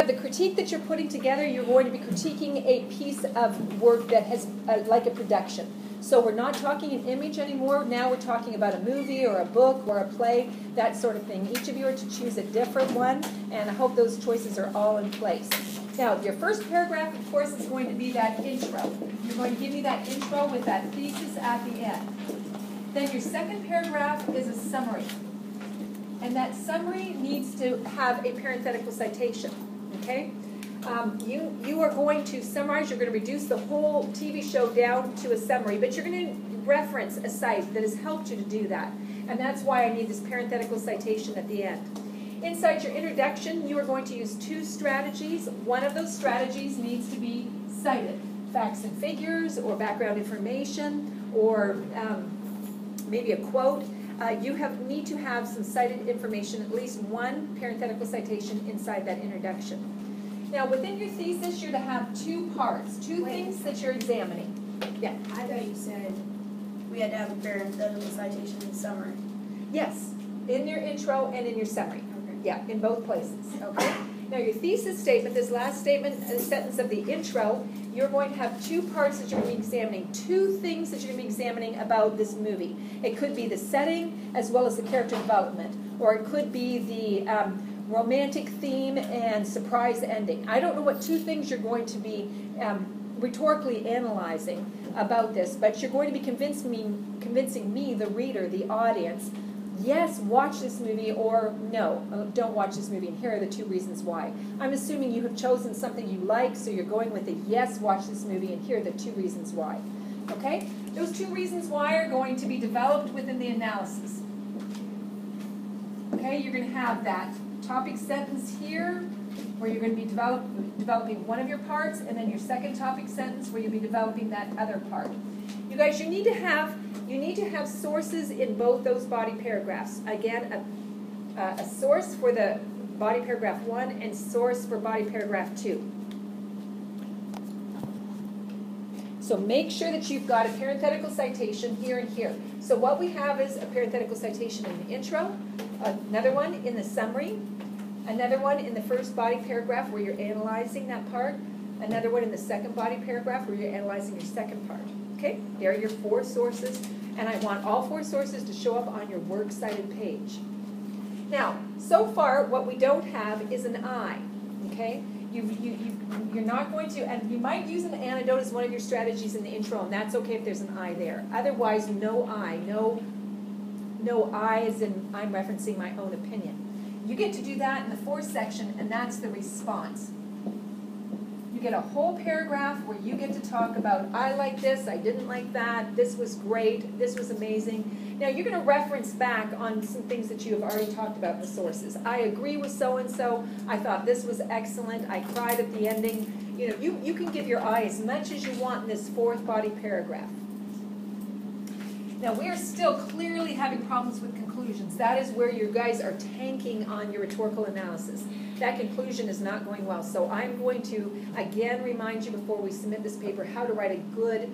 the critique that you're putting together, you're going to be critiquing a piece of work that has, like a production. So we're not talking an image anymore. Now we're talking about a movie or a book or a play, that sort of thing. Each of you are to choose a different one, and I hope those choices are all in place. Now, your first paragraph, of course, is going to be that intro. You're going to give me that intro with that thesis at the end. Then your second paragraph is a summary. And that summary needs to have a parenthetical citation, okay? You are going to summarize, you're going to reduce the whole TV show down to a summary, but you're going to reference a site that has helped you to do that. And that's why I need this parenthetical citation at the end. Inside your introduction, you are going to use two strategies. One of those strategies needs to be cited. Facts and figures, or background information, or maybe a quote. You need to have some cited information, at least one parenthetical citation inside that introduction. Now, within your thesis, you're to have two parts, two things that you're examining. Yeah? I thought you said we had to have a parenthetical citation and summary. Yes, in your intro and in your summary. Okay. Yeah, in both places. Okay. Now, your thesis statement, this last statement, the sentence of the intro, you're going to have two parts that you're going to be examining, two things that you're going to be examining about this movie. It could be the setting as well as the character development, or it could be the romantic theme and surprise ending. I don't know what two things you're going to be rhetorically analyzing about this, but you're going to be convincing me, the reader, the audience, yes, watch this movie, or no, don't watch this movie, and here are the two reasons why. I'm assuming you have chosen something you like, so you're going with a yes, watch this movie, and here are the two reasons why. Okay? Those two reasons why are going to be developed within the analysis. Okay, you're going to have that topic sentence here, where you're going to be developing one of your parts, and then your second topic sentence, where you'll be developing that other part. You guys, you need to have sources in both those body paragraphs. Again, a source for the body paragraph 1 and source for body paragraph 2. So make sure that you've got a parenthetical citation here and here. So what we have is a parenthetical citation in the intro, another one in the summary, another one in the first body paragraph where you're analyzing that part, another one in the second body paragraph where you're analyzing your second part. Okay, there are your four sources, and I want all four sources to show up on your works cited page. Now, so far, what we don't have is an I. Okay, you're not going to, and you might use an anecdote as one of your strategies in the intro, and that's okay if there's an I there. Otherwise, no I, no I as in I'm referencing my own opinion. You get to do that in the fourth section, and that's the response. You get a whole paragraph where you get to talk about, I like this, I didn't like that, this was great, this was amazing. Now, you're going to reference back on some things that you have already talked about in the sources. I agree with so-and-so. I thought this was excellent. I cried at the ending. You know, you can give your I as much as you want in this fourth body paragraph. Now, we are still clearly having problems with conclusions. That is where you guys are tanking on your rhetorical analysis. That conclusion is not going well. So I'm going to, again, remind you before we submit this paper how to write a good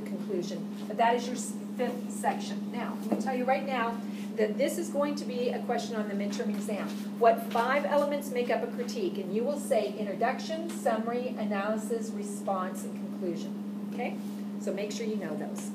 conclusion. But that is your fifth section. Now, I'm going to tell you right now that this is going to be a question on the midterm exam. What 5 elements make up a critique? And you will say introduction, summary, analysis, response, and conclusion. Okay? So make sure you know those.